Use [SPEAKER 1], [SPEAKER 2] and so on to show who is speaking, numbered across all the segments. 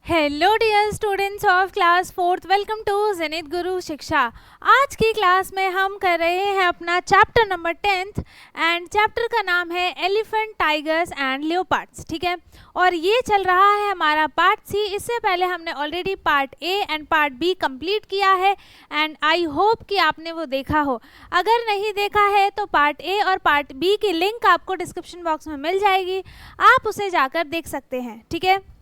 [SPEAKER 1] Hello dear students of class fourth, welcome to Zenith Guru Shiksha. आज की class में हम कर रहे हैं अपना chapter number 10th and chapter का नाम है एलिफेंट, टाइगर्स एंड लियोपार्ड्स। ठीक है, और ये चल रहा है हमारा पार्ट सी। इससे पहले हमने already part A and part B complete किया है एंड आई होप कि आपने वो देखा हो। अगर नहीं देखा है तो पार्ट ए और पार्ट बी की लिंक आपको डिस्क्रिप्शन बॉक्स में मिल जाएगी, आप उसे जाकर देख सकते हैं। ठीक है,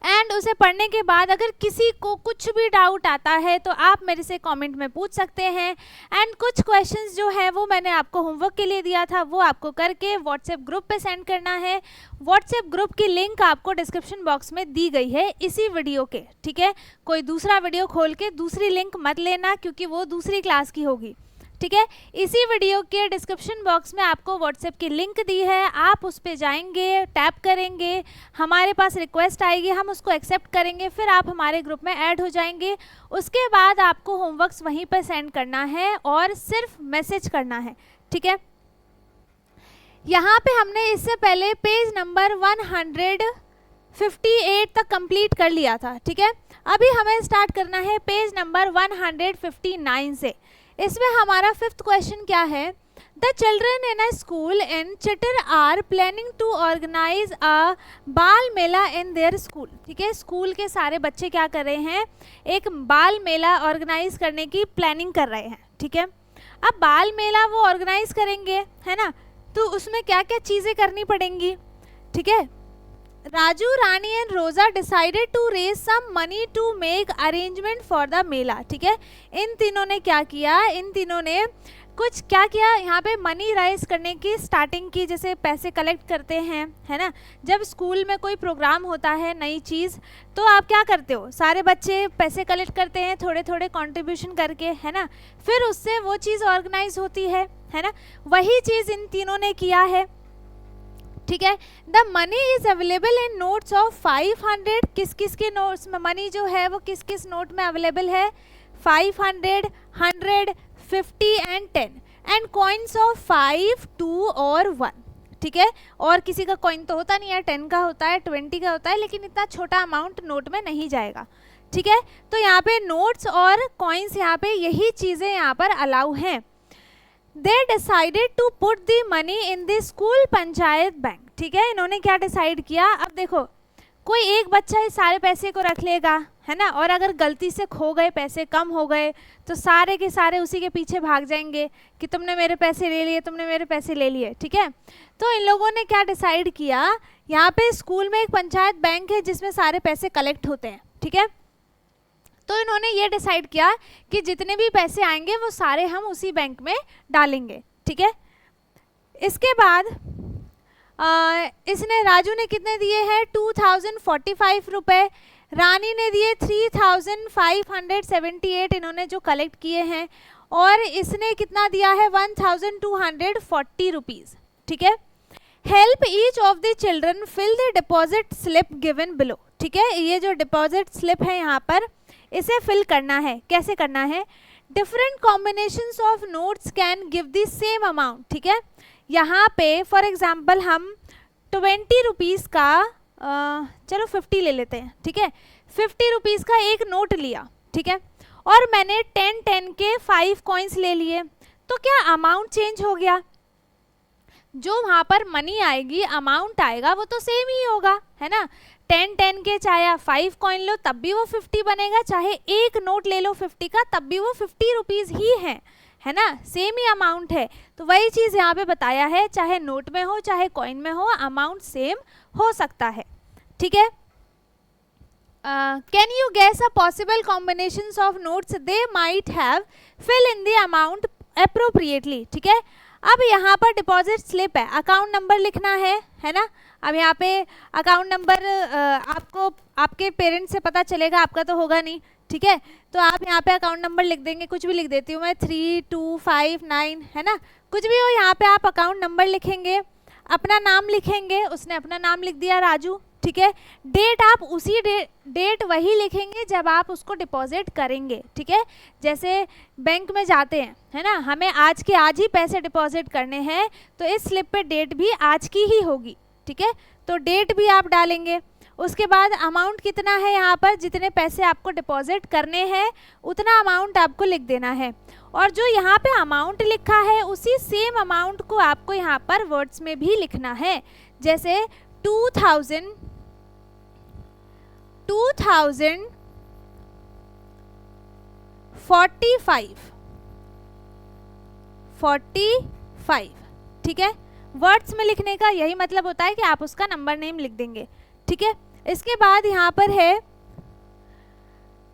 [SPEAKER 1] एंड उसे पढ़ने के बाद अगर किसी को कुछ भी डाउट आता है तो आप मेरे से कमेंट में पूछ सकते हैं। एंड कुछ क्वेश्चंस जो है वो मैंने आपको होमवर्क के लिए दिया था, वो आपको करके व्हाट्सएप ग्रुप पे सेंड करना है। व्हाट्सएप ग्रुप की लिंक आपको डिस्क्रिप्शन बॉक्स में दी गई है इसी वीडियो के। ठीक है, कोई दूसरा वीडियो खोल के दूसरी लिंक मत लेना क्योंकि वो दूसरी क्लास की होगी। ठीक है, इसी वीडियो के डिस्क्रिप्शन बॉक्स में आपको व्हाट्सएप की लिंक दी है, आप उस पर जाएंगे, टैप करेंगे, हमारे पास रिक्वेस्ट आएगी, हम उसको एक्सेप्ट करेंगे, फिर आप हमारे ग्रुप में ऐड हो जाएंगे। उसके बाद आपको होमवर्क्स वहीं पर सेंड करना है और सिर्फ मैसेज करना है। ठीक है, यहाँ पे हमने इससे पहले पेज नंबर 158 तक कंप्लीट कर लिया था। ठीक है, अभी हमें स्टार्ट करना है पेज नंबर 159 से। इसमें हमारा फिफ्थ क्वेश्चन क्या है, the children in a school in चिटर are planning to organise a bal mela in their school. ठीक है, स्कूल के सारे बच्चे क्या कर रहे हैं, एक बाल मेला ऑर्गेनाइज करने की प्लानिंग कर रहे हैं। ठीक है, अब बाल मेला वो ऑर्गेनाइज करेंगे, है ना, तो उसमें क्या क्या चीज़ें करनी पड़ेंगी। ठीक है, Raju, Rani and Roja decided to raise some money to make arrangement for the mela. ठीक है, इन तीनों ने क्या किया, इन तीनों ने कुछ क्या किया, यहाँ पे मनी राइज करने की स्टार्टिंग की, जैसे पैसे कलेक्ट करते हैं, है ना। जब स्कूल में कोई प्रोग्राम होता है नई चीज़, तो आप क्या करते हो, सारे बच्चे पैसे कलेक्ट करते हैं थोड़े थोड़े कंट्रीब्यूशन करके, है ना, फिर उससे वो चीज़ ऑर्गेनाइज होती है ना। वही चीज़ इन तीनों ने किया है। ठीक है, the money is available in notes of 500। किस किस के नोट्स में मनी जो है वो किस किस नोट में अवेलेबल है, 500, 100, 50 एंड 10 एंड कॉइन्स ऑफ 5, 2 और 1। ठीक है, और किसी का कॉइन तो होता नहीं है, 10 का होता है, 20 का होता है, लेकिन इतना छोटा अमाउंट नोट में नहीं जाएगा। ठीक है, तो यहाँ पे नोट्स और कॉइन्स, यहाँ पे यही चीज़ें यहाँ पर अलाउ हैं। They decided to put the money in the school panchayat bank. ठीक है, इन्होंने क्या डिसाइड किया, अब देखो कोई एक बच्चा इस सारे पैसे को रख लेगा, है ना, और अगर गलती से खो गए, पैसे कम हो गए, तो सारे के सारे उसी के पीछे भाग जाएंगे कि तुमने मेरे पैसे ले लिए, तुमने मेरे पैसे ले लिए। ठीक है, तो इन लोगों ने क्या डिसाइड किया, यहाँ पे स्कूल में एक पंचायत बैंक है जिसमें सारे पैसे कलेक्ट होते हैं। ठीक है, तो इन्होंने ये डिसाइड किया कि जितने भी पैसे आएंगे वो सारे हम उसी बैंक में डालेंगे। ठीक है, इसके बाद इसने, राजू ने कितने दिए हैं, 2045 रुपये, रानी ने दिए 3578 इन्होंने जो कलेक्ट किए हैं, और इसने कितना दिया है, 1240 रुपीज़। ठीक है, help each of the children fill the deposit slip given below. ठीक है, ये जो डिपॉजिट स्लिप है यहाँ पर, इसे फिल करना है। कैसे करना है, different combinations of notes can give the same amount. ठीक है, यहाँ पे फॉर एग्जांपल हम 20 रुपीज़ का चलो 50 ले लेते हैं। ठीक है, 50 रुपीज़ का एक नोट लिया। ठीक है, और मैंने 10 के 5 कॉइन्स ले लिए, तो क्या अमाउंट चेंज हो गया, जो वहाँ पर मनी आएगी, अमाउंट आएगा, वो तो सेम ही होगा, है ना। 10 के चाहे आप 5 कॉइन लो तब भी वो 50 बनेगा, चाहे एक नोट ले लो 50 का तब भी वो 50 रुपीज़ ही है ना, सेम ही अमाउंट है। तो वही चीज़ यहाँ पे बताया है, चाहे नोट में हो चाहे कॉइन में हो, अमाउंट सेम हो सकता है। ठीक है, can you guess a possible combinations of notes they might have, fill in the amount appropriately. ठीक है, अब यहाँ पर डिपॉजिट स्लिप है, अकाउंट नंबर लिखना है ना। अब यहाँ पे अकाउंट नंबर आपको आपके पेरेंट्स से पता चलेगा, आपका तो होगा नहीं। ठीक है, तो आप यहाँ पे अकाउंट नंबर लिख देंगे, कुछ भी लिख देती हूँ मैं, 3259, है ना, कुछ भी हो, यहाँ पे आप अकाउंट नंबर लिखेंगे, अपना नाम लिखेंगे, उसने अपना नाम लिख दिया राजू। ठीक है, डेट आप उसी डेट वही लिखेंगे जब आप उसको डिपॉजिट करेंगे। ठीक है, जैसे बैंक में जाते हैं, है ना, हमें आज के आज ही पैसे डिपॉजिट करने हैं, तो इस स्लिप पे डेट भी आज की ही होगी। ठीक है, तो डेट भी आप डालेंगे, उसके बाद अमाउंट कितना है यहाँ पर, जितने पैसे आपको डिपॉजिट करने हैं उतना अमाउंट आपको लिख देना है। और जो यहाँ पे अमाउंट लिखा है उसी सेम अमाउंट को आपको यहाँ पर वर्ड्स में भी लिखना है। जैसे 2045 45, ठीक है। वर्ड्स में लिखने का यही मतलब होता है कि आप उसका नंबर नेम लिख देंगे, ठीक है। इसके बाद यहाँ पर है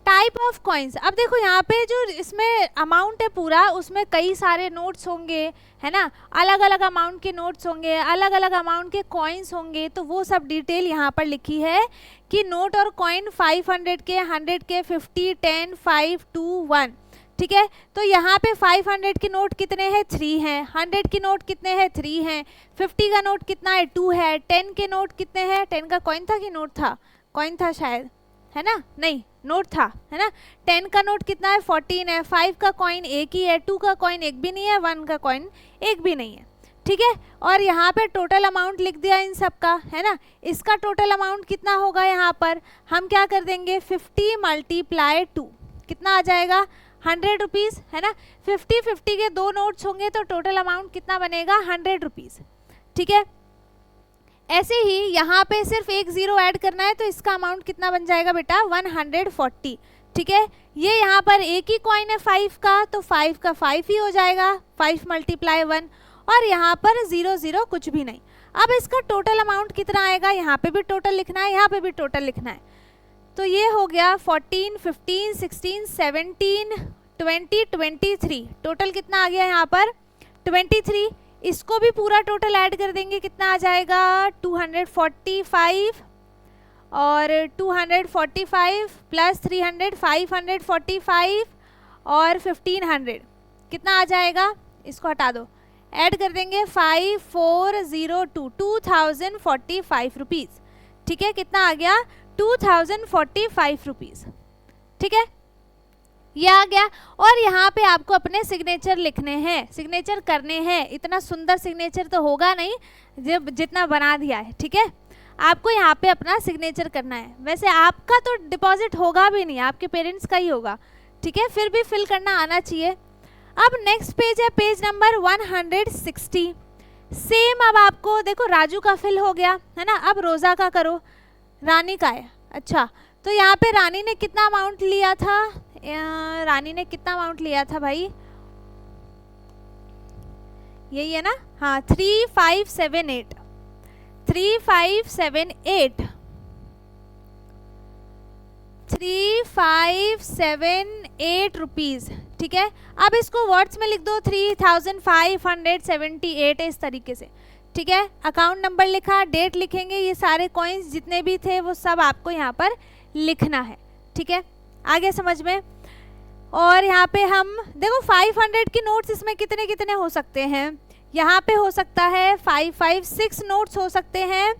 [SPEAKER 1] टाइप ऑफ कॉइन्स। अब देखो यहाँ पे जो इसमें अमाउंट है पूरा, उसमें कई सारे नोट्स होंगे, है ना, अलग अलग अमाउंट के नोट्स होंगे, अलग अलग अमाउंट के कॉइन्स होंगे, तो वो सब डिटेल यहाँ पर लिखी है कि नोट और कॉइन 500 के, 100 के, 50, 10, 5, 2, 1, ठीक है। तो यहाँ पे 500 के नोट कितने हैं, 3 हैं। 100 के नोट कितने हैं, 3 हैं। 50 का नोट कितना है, 2 है। 10 के नोट कितने हैं, 10 का कॉइन था कि नोट था, कॉइन था शायद, है ना, नहीं नोट था, है ना। 10 का नोट कितना है, 14 है। 5 का कॉइन एक ही है, 2 का कॉइन एक भी नहीं है, 1 का कॉइन एक भी नहीं है, ठीक है। और यहाँ पे टोटल अमाउंट लिख दिया इन सब का, है ना। इसका टोटल अमाउंट कितना होगा, यहाँ पर हम क्या कर देंगे, 50 × 2 कितना आ जाएगा, 100 रुपीज़, है ना। 50 के 2 नोट्स होंगे तो टोटल अमाउंट कितना बनेगा, 100 रुपीज़, ठीक है। ऐसे ही यहाँ पे सिर्फ एक ज़ीरो ऐड करना है तो इसका अमाउंट कितना बन जाएगा बेटा, 140, ठीक है। ये यहाँ पर एक ही कॉइन है 5 का, तो 5 का 5 ही हो जाएगा, 5 × 1, और यहाँ पर 0 0 कुछ भी नहीं। अब इसका टोटल अमाउंट कितना आएगा, यहाँ पे भी टोटल लिखना है, यहाँ पे भी टोटल लिखना है। तो ये हो गया 14, 15, 16, 17, 20, 23, टोटल कितना आ गया यहाँ पर, 23। इसको भी पूरा टोटल ऐड कर देंगे, कितना आ जाएगा, 245, और 245 + 300 545, और 1500 कितना आ जाएगा, इसको हटा दो, ऐड कर देंगे 5402 2045 रुपीज़, ठीक है। कितना आ गया, 2045 रुपीज़, ठीक है, ये आ गया। और यहाँ पे आपको अपने सिग्नेचर लिखने हैं, सिग्नेचर करने हैं। इतना सुंदर सिग्नेचर तो होगा नहीं जब जितना बना दिया है, ठीक है। आपको यहाँ पे अपना सिग्नेचर करना है। वैसे आपका तो डिपॉजिट होगा भी नहीं, आपके पेरेंट्स का ही होगा, ठीक है, फिर भी फिल करना आना चाहिए। अब नेक्स्ट पेज है पेज नंबर 160। सेम अब आपको देखो राजू का फिल हो गया, है ना। अब रोज़ा का करो, रानी का है। अच्छा, तो यहाँ पे रानी ने कितना अमाउंट लिया था, रानी ने कितना अमाउंट लिया था भाई, यही है ना, हाँ 3578 3578 रुपीज़, ठीक है। अब इसको वर्ड्स में लिख दो, 3578 इस तरीके से, ठीक है। अकाउंट नंबर लिखा, डेट लिखेंगे, ये सारे कॉइन्स जितने भी थे वो सब आपको यहाँ पर लिखना है, ठीक है। आगे समझ में। और यहाँ पे हम देखो 500 की नोट्स इसमें कितने कितने हो सकते हैं, यहाँ पे हो सकता है 5 5 6 नोट्स हो सकते हैं,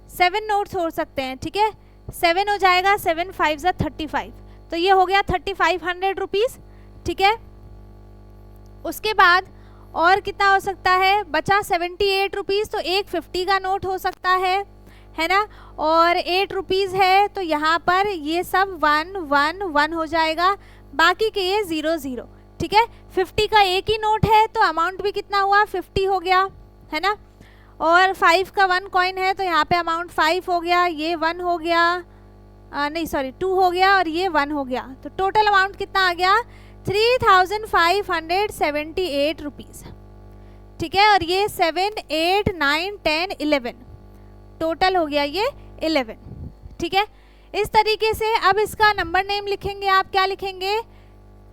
[SPEAKER 1] 7 नोट्स हो सकते हैं, ठीक है। 7 हो जाएगा, 7 5 35, तो ये हो गया 3500 रुपीज़, ठीक है। उसके बाद और कितना हो सकता है, बचा 78 रुपीज़, तो एक 50 का नोट हो सकता है ना, और 8 रुपीज़ है, तो यहाँ पर ये सब 1 1 1 हो जाएगा, बाकी के ये 0 0, ठीक है। 50 का एक ही नोट है तो अमाउंट भी कितना हुआ, 50 हो गया, है ना। और 5 का 1 कॉइन है तो यहाँ पे अमाउंट 5 हो गया, ये 1 हो गया, नहीं सॉरी 2 हो गया, और ये 1 हो गया, तो टोटल अमाउंट कितना आ गया, 3578 रुपीज़, ठीक है। और ये 7 8 9 10 11 टोटल हो गया ये 11, ठीक है। इस तरीके से अब इसका नंबर नेम लिखेंगे आप, क्या लिखेंगे,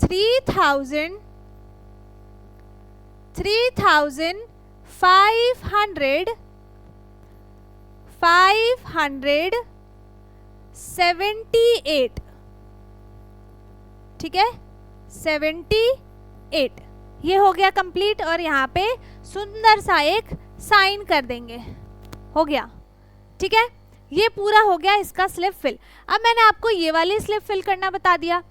[SPEAKER 1] 578, ठीक है, 78, ये हो गया कंप्लीट। और यहाँ पे सुंदर सा एक साइन कर देंगे, हो गया, ठीक है। ये पूरा हो गया इसका स्लिप फिल। अब मैंने आपको ये वाली स्लिप फिल करना बता दिया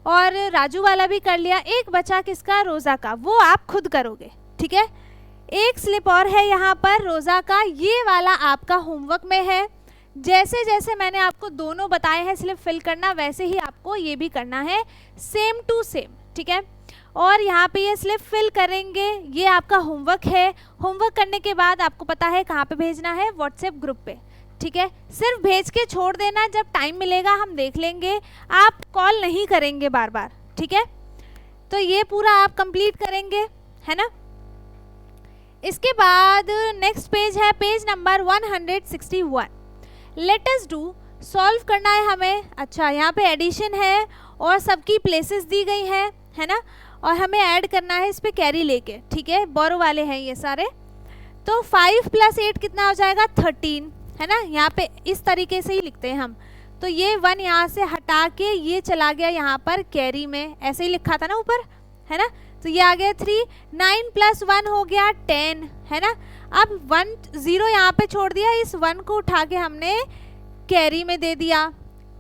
[SPEAKER 1] और राजू वाला भी कर लिया। एक बचा किसका, रोज़ा का, वो आप खुद करोगे, ठीक है। एक स्लिप और है यहाँ पर रोज़ा का, ये वाला आपका होमवर्क में है। जैसे जैसे मैंने आपको दोनों बताए हैं स्लिप फिल करना, वैसे ही आपको ये भी करना है, सेम टू सेम, ठीक है। और यहाँ पे ये स्लिप फिल करेंगे, ये आपका होमवर्क है। होमवर्क करने के बाद आपको पता है कहाँ पे भेजना है, व्हाट्सएप ग्रुप पे, ठीक है। सिर्फ भेज के छोड़ देना, जब टाइम मिलेगा हम देख लेंगे, आप कॉल नहीं करेंगे बार बार, ठीक है। तो ये पूरा आप कंप्लीट करेंगे, है ना। इसके बाद नेक्स्ट पेज है page number 161। Let us do, solve करना है हमें। अच्छा, यहाँ पे एडिशन है और सबकी प्लेसेस दी गई हैं, है ना, और हमें ऐड करना है इस पे कैरी लेके, ठीक है। बोरो वाले हैं ये सारे। तो 5 + 8 कितना हो जाएगा, 13, है ना। यहाँ पे इस तरीके से ही लिखते हैं हम। तो ये 1 यहाँ से हटा के ये चला गया यहाँ पर कैरी में, ऐसे ही लिखा था ना ऊपर, है ना। तो ये आ गया 3, 9 + 1 हो गया 10, है ना। अब 1 0 यहाँ पे छोड़ दिया, इस 1 को उठा के हमने कैरी में दे दिया,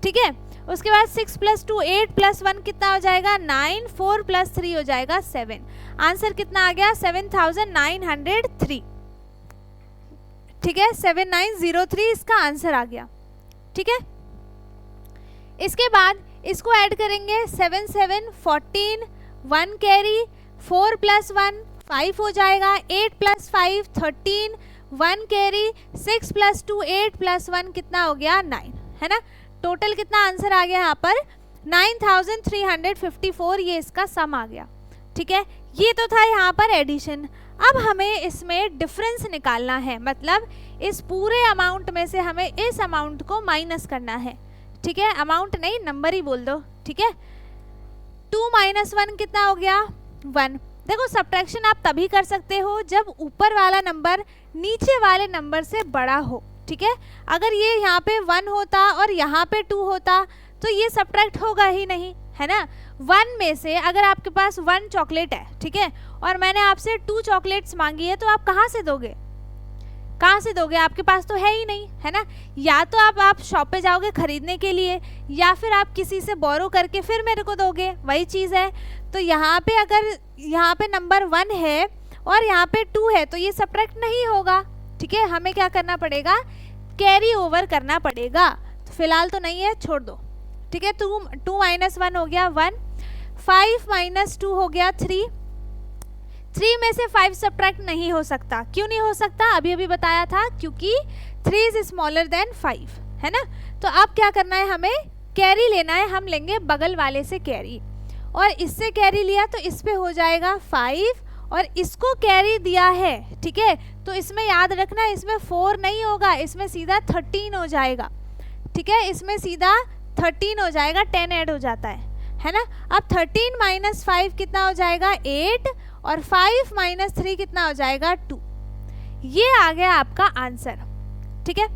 [SPEAKER 1] ठीक है। उसके बाद 6 + 2 8 + 1 कितना हो जाएगा, 9, 4 + 3 हो जाएगा 7। आंसर कितना आ गया, 7903, ठीक है। 7903 इसका आंसर आ गया, ठीक है। इसके बाद इसको ऐड करेंगे, 7 7 14, 1 कैरी, 4 + 1 5 हो जाएगा, 8 + 5 13, 1 कैरी, 6 + 2 8 + 1 कितना हो गया, 9, है ना। टोटल कितना आंसर आ गया यहाँ पर, 9354, ये इसका सम आ गया, ठीक है। ये तो था यहाँ पर एडिशन। अब हमें इसमें डिफरेंस निकालना है, मतलब इस पूरे अमाउंट में से हमें इस अमाउंट को माइनस करना है, ठीक है। अमाउंट नहीं, नंबर ही बोल दो, ठीक है। 2 - 1 कितना हो गया, 1। देखो, सब्ट्रैक्शन आप तभी कर सकते हो जब ऊपर वाला नंबर नीचे वाले नंबर से बड़ा हो, ठीक है। अगर ये यहाँ पे 1 होता और यहाँ पे 2 होता तो ये सब्ट्रैक्ट होगा ही नहीं, है ना। 1 में से अगर आपके पास 1 चॉकलेट है, ठीक है, और मैंने आपसे 2 चॉकलेट्स मांगी है, तो आप कहाँ से दोगे, कहाँ से दोगे, आपके पास तो है ही नहीं, है ना। या तो आप शॉप पे जाओगे खरीदने के लिए, या फिर आप किसी से बोरो करके फिर मेरे को दोगे, वही चीज़ है। तो यहाँ पे अगर यहाँ पे नंबर 1 है और यहाँ पे 2 है तो ये सब्ट्रैक्ट नहीं होगा, ठीक है। हमें क्या करना पड़ेगा, कैरी ओवर करना पड़ेगा। तो फिलहाल तो नहीं है, छोड़ दो, ठीक है। 2 - 1 हो गया 1, 5 - 2 हो गया 3। 3 में से 5 सब्ट्रैक्ट नहीं हो सकता, क्यों नहीं हो सकता, अभी अभी बताया था, क्योंकि 3 इज स्मॉलर देन 5, है ना। तो अब क्या करना है, हमें कैरी लेना है। हम लेंगे बगल वाले से कैरी, और इससे कैरी लिया तो इस पे हो जाएगा 5, और इसको कैरी दिया है, ठीक है। तो इसमें याद रखना, इसमें 4 नहीं होगा, इसमें सीधा 13 हो जाएगा, ठीक है। इसमें सीधा 13 हो जाएगा, 10 ऐड हो जाता है ना। अब 13 - 5 कितना हो जाएगा, 8, और 5 - 3 कितना हो जाएगा, 2। ये आ गया आपका आंसर, ठीक है।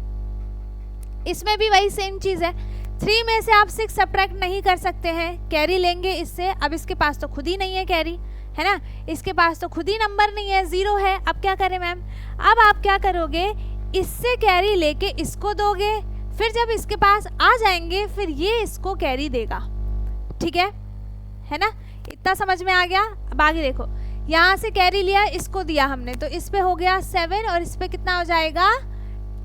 [SPEAKER 1] इसमें भी वही सेम चीज़ है। 3 में से आप 6 सब्ट्रैक्ट नहीं कर सकते हैं, कैरी लेंगे इससे। अब इसके पास तो खुद ही नहीं है कैरी, है ना, इसके पास तो खुद ही नंबर नहीं है, 0 है। अब क्या करें मैम, अब आप क्या करोगे, इससे कैरी लेके इसको दोगे, फिर जब इसके पास आ जाएंगे फिर ये इसको कैरी देगा, ठीक है ना। इतना समझ में आ गया। अब आगे देखो, यहाँ से कैरी लिया, इसको दिया हमने, तो इस पे हो गया 7, और इस पे कितना हो जाएगा,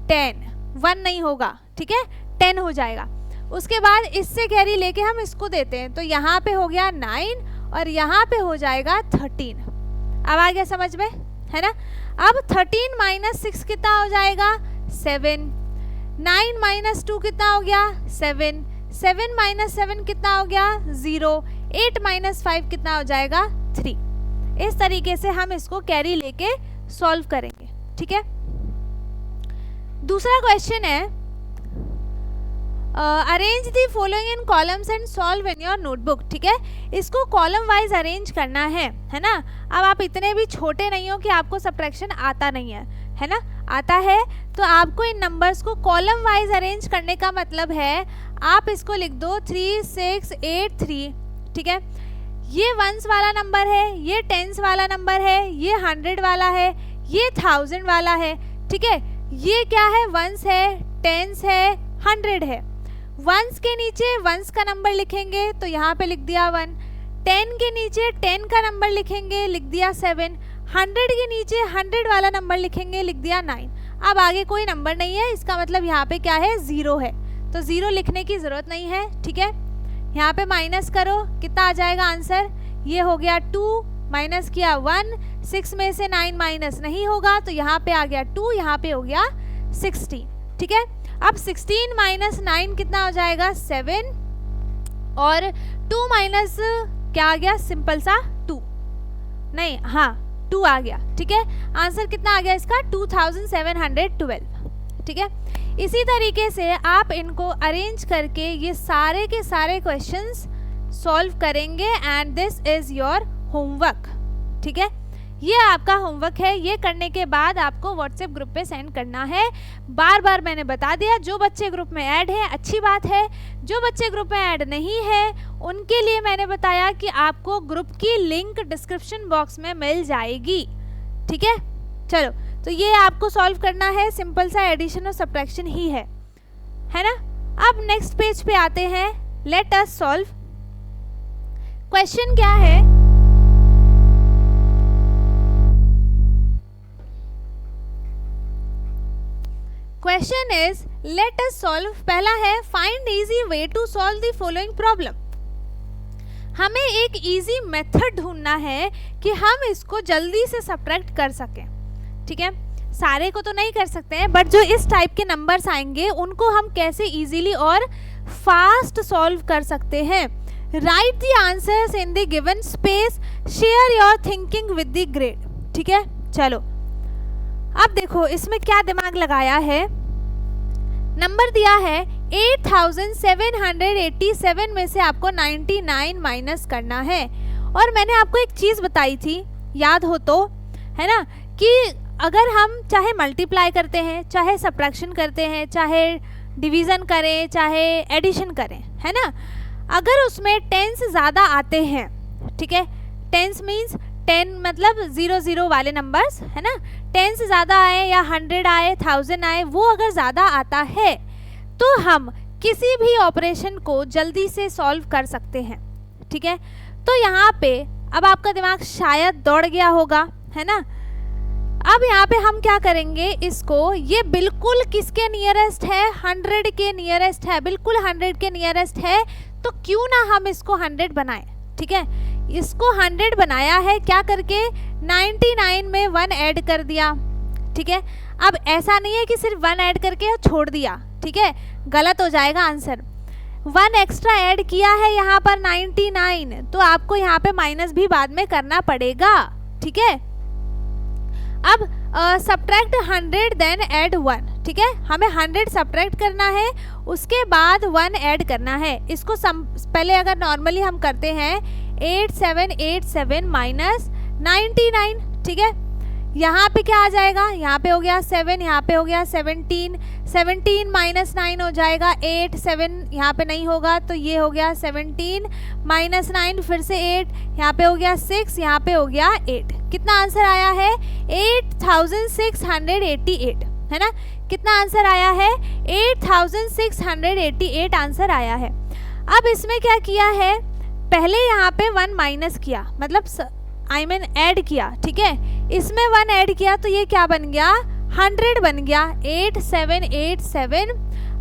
[SPEAKER 1] 10, 1 नहीं होगा, ठीक है, 10 हो जाएगा। उसके बाद इससे कैरी लेके हम इसको देते हैं, तो यहाँ पे हो गया 9, और यहाँ पे हो जाएगा 13। अब आ गया समझ में, है ना। अब 13 - 6 कितना हो जाएगा, 7, 9 - 2 कितना हो गया, 7, 7 - 7 कितना हो गया, 0, 8 - 5 कितना हो जाएगा, 3। इस तरीके से हम इसको कैरी लेके सॉल्व करेंगे, ठीक है। दूसरा क्वेश्चन है, arrange the following in columns and solve in your notebook, ठीक है। इसको कॉलम वाइज अरेंज करना है ना। अब आप इतने भी छोटे नहीं हो कि आपको सब्ट्रैक्शन आता नहीं है ना, आता है। तो आपको इन नंबर्स को कॉलम वाइज अरेंज करने का मतलब है, आप इसको लिख दो 3 6 8 3, ठीक है। ये 1s वाला नंबर है, ये 10s वाला नंबर है, ये 100 वाला है, ये 1000 वाला है, ठीक है। ये क्या है, 1s है, 10s है, 100 है। 1s के नीचे 1s का नंबर लिखेंगे तो यहाँ पे लिख दिया 1, 10 के नीचे 10 का नंबर लिखेंगे, लिख दिया 7, 100 के नीचे 100 वाला नंबर लिखेंगे, लिख दिया 9। अब आगे कोई नंबर नहीं है, इसका मतलब यहाँ पे क्या है, 0 है, तो 0 लिखने की ज़रूरत नहीं है। ठीक है, यहाँ पे माइनस करो, कितना आ जाएगा आंसर, ये हो गया 2, माइनस किया 1, 6 में से 9 माइनस नहीं होगा, तो यहाँ पे आ गया 2, यहाँ पे हो गया 16। ठीक है, अब 16 माइनस 9 कितना हो जाएगा, 7, और 2 माइनस क्या आ गया, सिंपल सा 2, नहीं हाँ 2 आ गया। ठीक है, आंसर कितना आ गया इसका, 2712। ठीक है, इसी तरीके से आप इनको अरेंज करके ये सारे के सारे क्वेश्चंस सॉल्व करेंगे and this is your homework. ठीक है, ये आपका होमवर्क है, ये करने के बाद आपको व्हाट्सएप ग्रुप पे सेंड करना है। बार बार मैंने बता दिया, जो बच्चे ग्रुप में ऐड हैं अच्छी बात है, जो बच्चे ग्रुप में ऐड नहीं है उनके लिए मैंने बताया कि आपको ग्रुप की लिंक डिस्क्रिप्शन बॉक्स में मिल जाएगी। ठीक है, चलो तो ये आपको सॉल्व करना है, सिंपल सा एडिशन और सब्ट्रैक्शन ही है ना। अब नेक्स्ट पेज पे आते हैं, लेट अस सॉल्व। क्वेश्चन क्या है, question is let us solve. पहला है find easy way to solve the following problem. हमें एक इजी मेथड ढूंढना है कि हम इसको जल्दी से सब्ट्रैक्ट कर सकें। ठीक है, सारे को तो नहीं कर सकते हैं, बट जो इस टाइप के नंबर्स आएंगे उनको हम कैसे इजीली और फास्ट सॉल्व कर सकते हैं। Right the answers in the given space, share your thinking with the grade. ठीक है, चलो अब देखो इसमें क्या दिमाग लगाया है। नंबर दिया है 8787 में से आपको 99 माइनस करना है, और मैंने आपको एक चीज़ बताई थी, याद हो तो, है ना, कि अगर हम चाहे मल्टीप्लाई करते हैं, चाहे सब्ट्रैक्शन करते हैं, चाहे डिवीज़न करें, चाहे एडिशन करें, है ना, अगर उसमें टेंस ज़्यादा आते हैं, ठीक है, टेंस मीन्स 10 मतलब 00 वाले नंबर्स, है ना, 10 से ज़्यादा आए या 100 आए, 1000 आए, वो अगर ज़्यादा आता है तो हम किसी भी ऑपरेशन को जल्दी से सॉल्व कर सकते हैं। ठीक है, तो यहाँ पे अब आपका दिमाग शायद दौड़ गया होगा, है ना। अब यहाँ पे हम क्या करेंगे, इसको, ये बिल्कुल किसके नियरेस्ट है, 100 के नियरेस्ट है, बिल्कुल 100 के नियरेस्ट है, तो क्यों ना हम इसको 100 बनाएं। ठीक है, इसको 100 बनाया है क्या करके, 99 में 1 ऐड कर दिया। ठीक है, अब ऐसा नहीं है कि सिर्फ 1 ऐड करके छोड़ दिया, ठीक है, गलत हो जाएगा आंसर। 1 एक्स्ट्रा ऐड किया है यहाँ पर 99, तो आपको यहाँ पे माइनस भी बाद में करना पड़ेगा। ठीक है, अब सब्ट्रैक्ट 100 देन ऐड 1। ठीक है, हमें 100 सब्ट्रैक्ट करना है, उसके बाद 1 ऐड करना है। इसको पहले अगर नॉर्मली हम करते हैं 8787 माइनस 99। ठीक है, यहाँ पे क्या आ जाएगा, यहाँ पे हो गया 7, यहाँ पे हो गया 17, 17 माइनस 9 हो जाएगा 8, 7 यहाँ पे नहीं होगा, तो ये हो गया 17 माइनस 9, फिर से 8, यहाँ पे हो गया 6, यहाँ पे हो गया 8। कितना आंसर आया है, 8688, है ना। कितना आंसर आया है, 8688 आंसर आया है। अब इसमें क्या किया है, पहले यहाँ पे 1 माइनस किया, मतलब ऐड किया। ठीक है, इसमें 1 ऐड किया, तो ये क्या बन गया, 100 बन गया, 8787।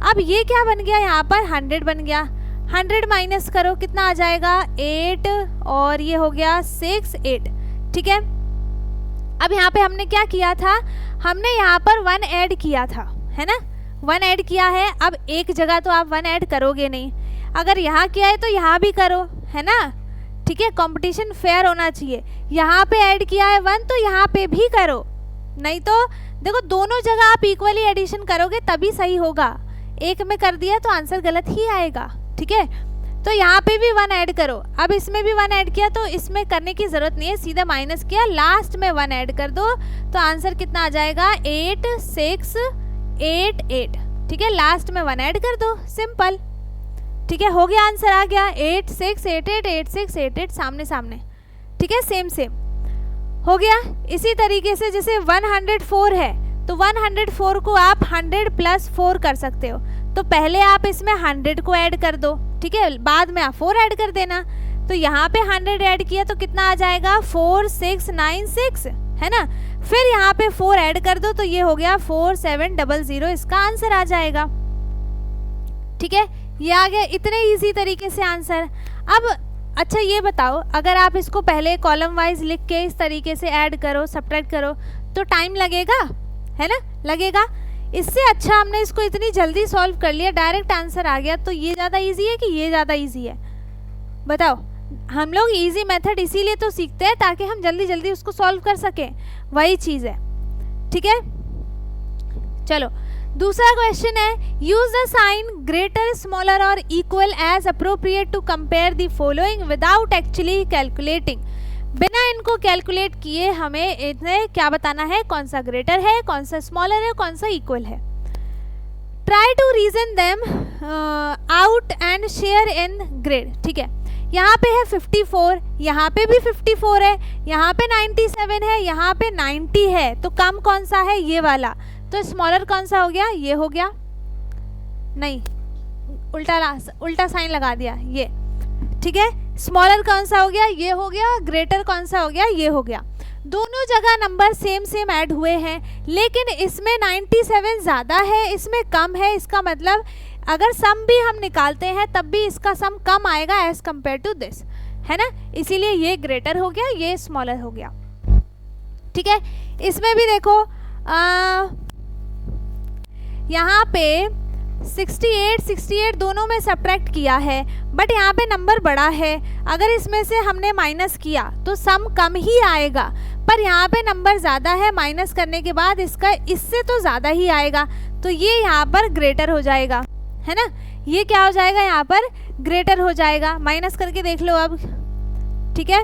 [SPEAKER 1] अब ये क्या बन गया, यहाँ पर 100 बन गया। 100 माइनस करो, कितना आ जाएगा, 8, और ये हो गया 6, 8। ठीक है, अब यहाँ पे हमने क्या किया था, हमने यहाँ पर 1 ऐड किया था, है ना, 1 ऐड किया है। अब एक जगह तो आप 1 ऐड करोगे नहीं, अगर यहाँ किया है तो यहाँ भी करो, है ना। ठीक है, कंपटीशन फेयर होना चाहिए। यहाँ पे ऐड किया है 1, तो यहाँ पे भी करो, नहीं तो देखो दोनों जगह आप इक्वली एडिशन करोगे तभी सही होगा। एक में कर दिया तो आंसर गलत ही आएगा। ठीक है, तो यहाँ पे भी 1 ऐड करो। अब इसमें भी 1 ऐड किया, तो इसमें करने की ज़रूरत नहीं है, सीधा माइनस किया, लास्ट में 1 ऐड कर दो, तो आंसर कितना आ जाएगा, 8688। ठीक है, लास्ट में 1 ऐड कर दो, सिंपल। ठीक है, हो गया, आंसर आ गया 8688, 8688 सामने सामने। ठीक है, सेम सेम हो गया। इसी तरीके से जैसे 104 है, तो 104 को आप 100 + 4 कर सकते हो। तो पहले आप इसमें 100 को ऐड कर दो, ठीक है, बाद में आप 4 ऐड कर देना। तो यहाँ पे 100 ऐड किया तो कितना आ जाएगा, 4696। है ना। फिर यहाँ पे 4 ऐड कर दो तो ये हो गया 4700, इसका आंसर आ जाएगा। ठीक है, ये आ गया इतने इजी तरीके से आंसर। अब अच्छा ये बताओ, अगर आप इसको पहले कॉलम वाइज लिख के इस तरीके से ऐड करो, सब्ट्रैक्ट करो तो टाइम लगेगा, है ना, लगेगा। इससे अच्छा हमने इसको इतनी जल्दी सॉल्व कर लिया, डायरेक्ट आंसर आ गया। तो ये ज़्यादा इजी है कि ये ज़्यादा इजी है, बताओ। हम लोग इजी मेथड इसीलिए तो सीखते हैं ताकि हम जल्दी जल्दी उसको सॉल्व कर सकें, वही चीज़ है। ठीक है, चलो दूसरा क्वेश्चन है, use the sign greater, smaller और equal as appropriate to compare the following without actually calculating. बिना इनको कैलकुलेट किए हमें इतने क्या बताना है, कौन सा ग्रेटर है, कौन सा स्मॉलर है, कौन सा इक्वल है। Try to reason them out and share in grade. ठीक है, यहाँ पे है 54, यहाँ पे भी 54 है, यहाँ पे 97 है, यहाँ पे 90 है, तो कम कौन सा है, ये वाला। तो स्मॉलर कौन सा हो गया, ये हो गया, नहीं उल्टा साइन लगा दिया ये। ठीक है, स्मॉलर कौन सा हो गया, ये हो गया, ग्रेटर कौन सा हो गया, ये हो गया। दोनों जगह नंबर सेम ऐड हुए हैं, लेकिन इसमें 97 ज़्यादा है, इसमें कम है। इसका मतलब अगर सम भी हम निकालते हैं तब भी इसका सम कम आएगा एज कम्पेयर टू दिस, है ना, इसीलिए ये ग्रेटर हो गया, ये स्मॉलर हो गया। ठीक है, इसमें भी देखो यहाँ पे 68 दोनों में सब्ट्रैक्ट किया है, बट यहाँ पे नंबर बड़ा है। अगर इसमें से हमने माइनस किया तो सम कम ही आएगा, पर यहाँ पे नंबर ज़्यादा है, माइनस करने के बाद इसका इससे तो ज़्यादा ही आएगा, तो ये यहाँ पर ग्रेटर हो जाएगा, है ना। ये क्या हो जाएगा, यहाँ पर ग्रेटर हो जाएगा। माइनस करके देख लो अब। ठीक है,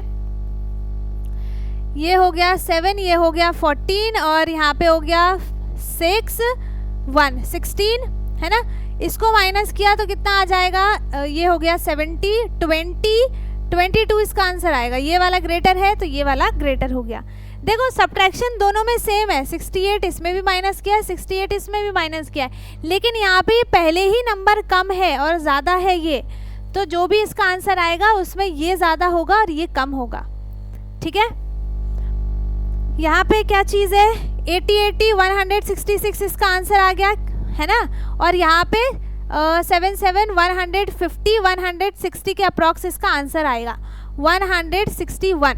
[SPEAKER 1] ये हो गया 7, ये हो गया 14 और यहाँ पे हो गया 6 1 16, है ना। इसको माइनस किया तो कितना आ जाएगा, ये हो गया 70 20 22, इसका आंसर आएगा। ये वाला ग्रेटर है तो ये वाला ग्रेटर हो गया। देखो सब्ट्रैक्शन दोनों में सेम है, 68 इसमें भी माइनस किया है, 68 इसमें भी माइनस किया है, लेकिन यहाँ पे पहले ही नंबर कम है और ज़्यादा है ये, तो जो भी इसका आंसर आएगा उसमें ये ज़्यादा होगा और ये कम होगा। ठीक है, यहाँ पे क्या चीज़ है, 80 166 इसका आंसर आ गया, है ना। और यहाँ पे 77 150 160 के अप्रॉक्स इसका आंसर आएगा 161।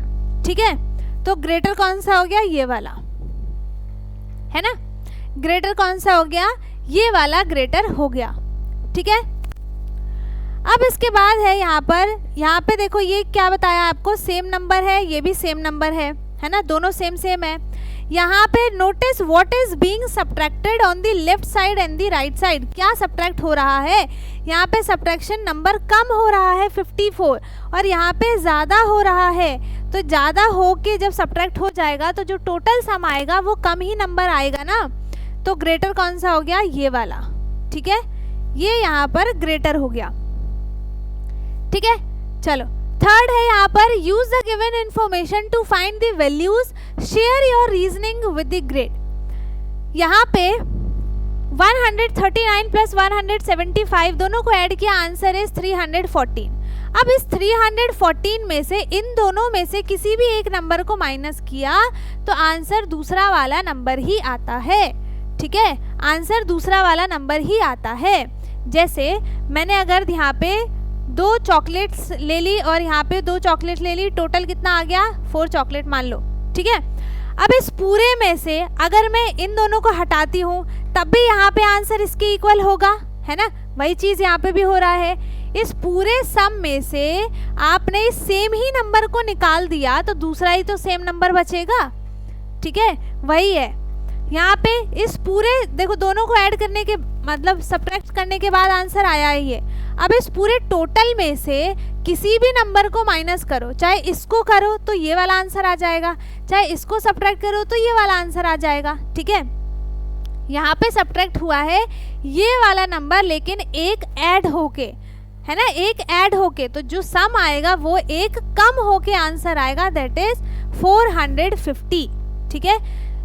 [SPEAKER 1] ठीक है, तो ग्रेटर कौन सा हो गया, ये वाला, है ना। ग्रेटर कौन सा हो गया, ये वाला ग्रेटर हो गया। ठीक है, अब इसके बाद है यहाँ पे देखो ये क्या बताया आपको, सेम नंबर है, ये भी सेम नंबर है ना, दोनों सेम है। यहाँ पे notice what is being subtracted on the left side and the right side. क्या सब्ट्रैक्ट हो रहा है, यहाँ पे सब्ट्रैक्शन नंबर कम हो रहा है 54 और यहाँ पे ज़्यादा हो रहा है। तो ज़्यादा हो के जब सब्ट्रैक्ट हो जाएगा तो जो टोटल सम आएगा वो कम ही नंबर आएगा ना, तो ग्रेटर कौन सा हो गया, ये वाला। ठीक है, ये यहाँ पर ग्रेटर हो गया। ठीक है, चलो थर्ड है यहाँ पर, use the given information to find the values, share your reasoning with the grade. यहाँ पे 139 प्लस 175 दोनों को ऐड किया, आंसर इज 314। अब इस 314 में से इन दोनों में से किसी भी एक नंबर को माइनस किया तो आंसर दूसरा वाला नंबर ही आता है। ठीक है, आंसर दूसरा वाला नंबर ही आता है। जैसे मैंने अगर यहाँ पे 2 चॉकलेट्स ले ली और यहाँ पे 2 चॉकलेट ले ली, टोटल कितना आ गया, 4 चॉकलेट मान लो। ठीक है, अब इस पूरे में से अगर मैं इन दोनों को हटाती हूँ तब भी यहाँ पे आंसर इसके इक्वल होगा, है ना। वही चीज़ यहाँ पे भी हो रहा है। इस पूरे सम में से आपने इस सेम ही नंबर को निकाल दिया तो दूसरा ही तो सेम नंबर बचेगा। ठीक है, वही है यहाँ पे। इस पूरे देखो दोनों को ऐड करने के मतलब सब्ट्रैक्ट करने के बाद आंसर आया है ये। अब इस पूरे टोटल में से किसी भी नंबर को माइनस करो, चाहे इसको करो तो ये वाला आंसर आ जाएगा, चाहे इसको सब्ट्रैक्ट करो तो ये वाला आंसर आ जाएगा। ठीक है, यहाँ पे सब्ट्रैक्ट हुआ है ये वाला नंबर, लेकिन एक ऐड होके, है ना, एक ऐड होके, तो जो सम आएगा वो एक कम होके आंसर आएगा, दैट इज 450। ठीक है,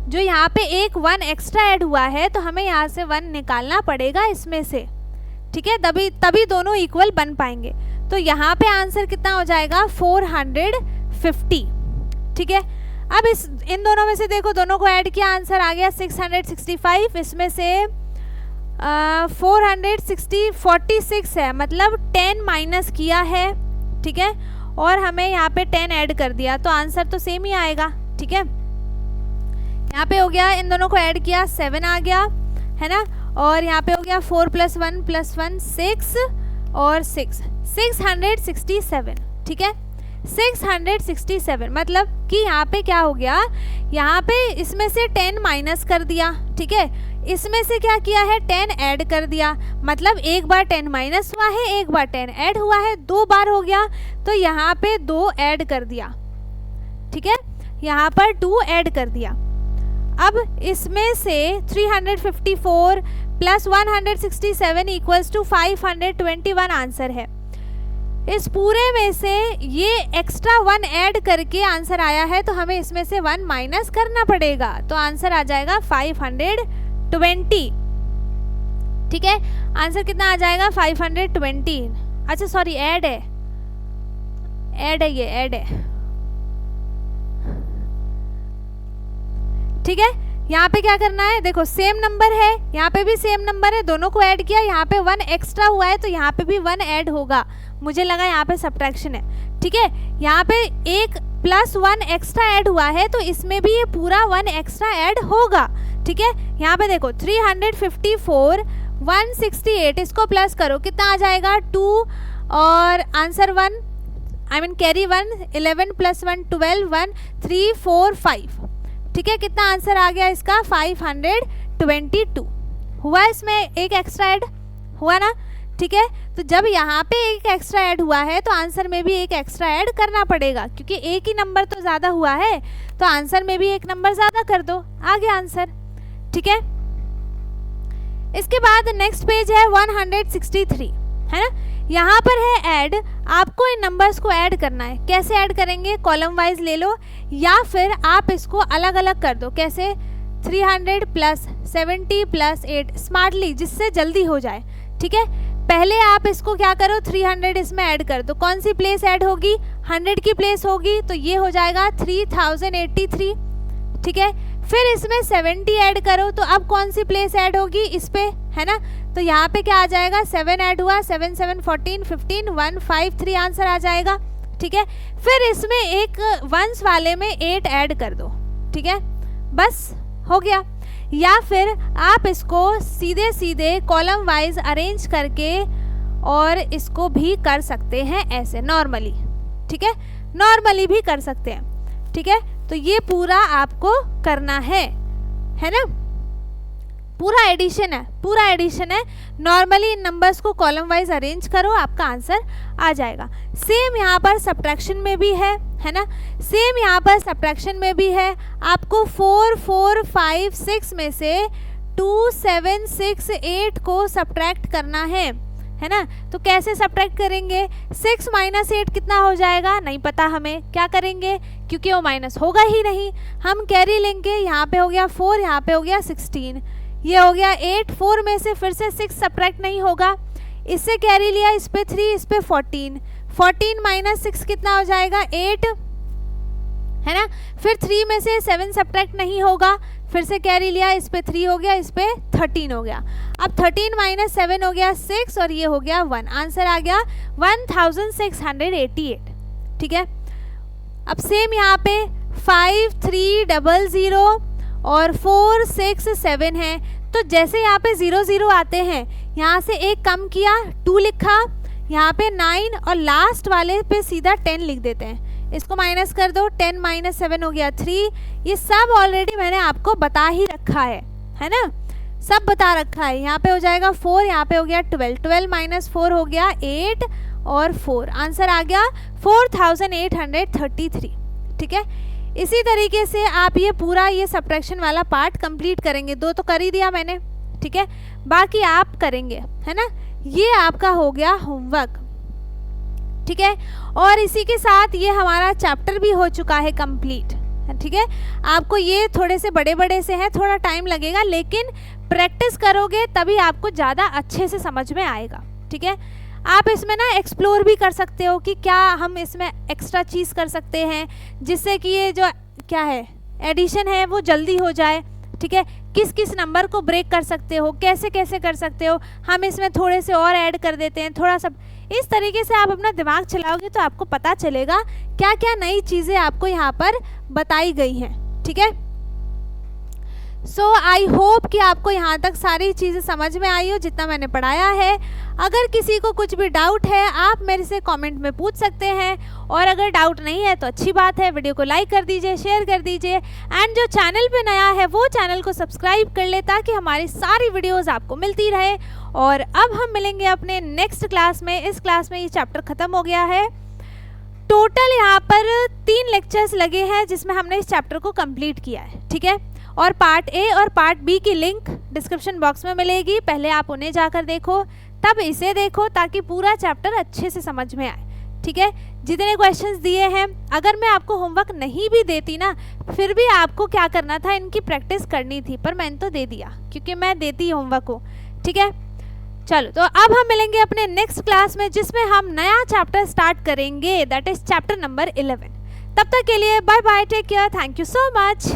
[SPEAKER 1] जो यहाँ पे एक 1 एक्स्ट्रा ऐड हुआ है तो हमें यहाँ से 1 निकालना पड़ेगा इसमें से। ठीक है, तभी दोनों इक्वल बन पाएंगे। तो यहाँ पे आंसर कितना हो जाएगा, 450। ठीक है, अब इन दोनों में से देखो, दोनों को ऐड किया, आंसर आ गया 665। इसमें से 46 है, मतलब 10 माइनस किया है, ठीक है, और हमें यहाँ पे 10 ऐड कर दिया, तो आंसर तो सेम ही आएगा, ठीक है। यहाँ पे हो गया, इन दोनों को ऐड किया 7 आ गया, है ना, और यहाँ पे हो गया 4 + 1 + 1 6 और 667, ठीक है, 667। मतलब कि यहाँ पे क्या हो गया, यहाँ पे इसमें से 10 माइनस कर दिया, ठीक है, इसमें से क्या किया है 10 ऐड कर दिया, मतलब एक बार 10 माइनस हुआ है, एक बार 10 ऐड हुआ है, 2 बार हो गया, तो यहाँ पे 2 ऐड कर दिया, ठीक है, यहाँ पर 2 ऐड कर दिया। अब इसमें से 354 + 167 = 521 आंसर है। इस पूरे में से ये एक्स्ट्रा 1 ऐड करके आंसर आया है, तो हमें इसमें से 1 माइनस करना पड़ेगा, तो आंसर आ जाएगा 520, ठीक है। आंसर कितना आ जाएगा 520। अच्छा सॉरी, ऐड है, ये ऐड है, ठीक है। यहाँ पे क्या करना है, देखो सेम नंबर है, यहाँ पे भी सेम नंबर है, दोनों को ऐड किया, यहाँ पे 1 एक्स्ट्रा हुआ है, तो यहाँ पे भी 1 ऐड होगा, मुझे लगा यहाँ पे सब्ट्रैक्शन है, ठीक है। यहाँ पे 1 + 1 एक्स्ट्रा ऐड हुआ है, तो इसमें भी ये पूरा 1 एक्स्ट्रा ऐड होगा, ठीक है। यहाँ पे देखो 354 168, इसको प्लस करो, कितना आ जाएगा 2 और आंसर 1, आई मीन कैरी 1, 11 + 1 12, 1 3 4 5, ठीक है। कितना आंसर आ गया इसका 522 हुआ, इसमें एक एक्स्ट्रा ऐड हुआ ना, ठीक है। तो जब यहाँ पे एक एक्स्ट्रा ऐड हुआ है, तो आंसर में भी एक एक्स्ट्रा ऐड करना पड़ेगा, क्योंकि एक ही नंबर तो ज़्यादा हुआ है, तो आंसर में भी एक नंबर ज़्यादा कर दो, आ गया आंसर, ठीक है। इसके बाद नेक्स्ट पेज है 163, है ना, यहाँ पर है ऐड, आपको इन नंबर्स को ऐड करना है। कैसे ऐड करेंगे, कॉलम वाइज ले लो, या फिर आप इसको अलग अलग कर दो, कैसे 300 + 70 + 8, स्मार्टली, जिससे जल्दी हो जाए, ठीक है। पहले आप इसको क्या करो, 300 इसमें ऐड कर दो, कौन सी प्लेस ऐड होगी, 100 की प्लेस होगी, तो ये हो जाएगा 3083, ठीक है। फिर इसमें 70 ऐड करो, तो अब कौन सी प्लेस ऐड होगी, इस पे, है ना, तो यहाँ पे क्या आ जाएगा 7 ऐड हुआ, 7 7 14 15 153 आंसर आ जाएगा, ठीक है। फिर इसमें एक वंस वाले में 8 ऐड कर दो, ठीक है, बस हो गया। या फिर आप इसको सीधे सीधे कॉलम वाइज अरेंज करके और इसको भी कर सकते हैं ऐसे नॉर्मली, ठीक है, नॉर्मली भी कर सकते हैं, ठीक है। तो ये पूरा आपको करना है ना, पूरा एडिशन है, नॉर्मली इन नंबर्स को कॉलम वाइज अरेंज करो, आपका आंसर आ जाएगा। सेम यहाँ पर सब्ट्रैक्शन में भी है ना, सेम यहाँ पर सब्ट्रैक्शन में भी है, आपको 4 4 5 6 में से 2 7 6 8 को सब्ट्रैक्ट करना है ना। तो कैसे सब्ट्रैक्ट करेंगे, 6 - 8 कितना हो जाएगा, नहीं पता हमें, क्या करेंगे, क्योंकि वो माइनस होगा ही नहीं, हम कैरी लेंगे, यहाँ पे हो गया 4, यहाँ पे हो गया 16, ये हो गया 8, 4 में से फिर से 6 सब्ट्रैक्ट नहीं होगा, इससे कैरी लिया, इस पे 3, इस पे 14 - 6 कितना हो जाएगा 8, है ना। फिर 3 में से 7 सब्ट्रैक्ट नहीं होगा, फिर से कैरी लिया, इस पे 3 हो गया, इस पे 13 हो गया, अब 13 - 7 हो गया 6 और ये हो गया 1, आंसर आ गया 1688, ठीक है। अब सेम यहाँ पे 5 3 0 0 और 4 6 7 है, तो जैसे यहाँ पे 0 0 आते हैं, यहाँ से एक कम किया, 2 लिखा, यहाँ पे 9 और लास्ट वाले पे सीधा 10 लिख देते हैं, इसको माइनस कर दो, 10 - 7 हो गया 3, ये सब ऑलरेडी मैंने आपको बता ही रखा है ना, सब बता रखा है। यहाँ पे हो जाएगा 4, यहाँ पे हो गया 12, 12 - 4 हो गया 8 और 4, आंसर आ गया 4833, ठीक है। इसी तरीके से आप ये पूरा ये सब्ट्रैक्शन वाला पार्ट कंप्लीट करेंगे, 2 तो कर ही दिया मैंने, ठीक है, बाकी आप करेंगे, है ना। ये आपका हो गया होमवर्क, ठीक है। और इसी के साथ ये हमारा चैप्टर भी हो चुका है कंप्लीट, ठीक है। आपको ये थोड़े से बड़े बड़े से हैं, थोड़ा टाइम लगेगा, लेकिन प्रैक्टिस करोगे तभी आपको ज़्यादा अच्छे से समझ में आएगा, ठीक है। आप इसमें ना एक्सप्लोर भी कर सकते हो कि क्या हम इसमें एक्स्ट्रा चीज़ कर सकते हैं, जिससे कि ये जो क्या है, एडिशन है वो जल्दी हो जाए, ठीक है। किस किस नंबर को ब्रेक कर सकते हो, कैसे कैसे कर सकते हो, हम इसमें थोड़े से और ऐड कर देते हैं, थोड़ा सा इस तरीके से आप अपना दिमाग चलाओगे तो आपको पता चलेगा क्या क्या नई चीज़ें आपको यहाँ पर बताई गई हैं, ठीक है। सो आई होप कि आपको यहाँ तक सारी चीज़ें समझ में आई हो जितना मैंने पढ़ाया है। अगर किसी को कुछ भी डाउट है आप मेरे से कमेंट में पूछ सकते हैं, और अगर डाउट नहीं है तो अच्छी बात है, वीडियो को लाइक कर दीजिए, शेयर कर दीजिए, एंड जो चैनल पे नया है वो चैनल को सब्सक्राइब कर ले ताकि हमारी सारी वीडियोस आपको मिलती रहे। और अब हम मिलेंगे अपने नेक्स्ट क्लास में। इस क्लास में ये चैप्टर ख़त्म हो गया है। टोटल यहाँ पर 3 लेक्चर्स लगे हैं जिसमें हमने इस चैप्टर को कंप्लीट किया है, ठीक है। और पार्ट ए और पार्ट बी की लिंक डिस्क्रिप्शन बॉक्स में मिलेगी, पहले आप उन्हें जाकर देखो, तब इसे देखो ताकि पूरा चैप्टर अच्छे से समझ में आए, ठीक है। जितने क्वेश्चंस दिए हैं, अगर मैं आपको होमवर्क नहीं भी देती ना, फिर भी आपको क्या करना था, इनकी प्रैक्टिस करनी थी, पर मैंने तो दे दिया क्योंकि मैं देती होमवर्क को, ठीक है। चलो, तो अब हम मिलेंगे अपने नेक्स्ट क्लास में जिसमें हम नया चैप्टर स्टार्ट करेंगे, दैट इज चैप्टर नंबर 11। तब तक के लिए bye bye, take care, thank you so much.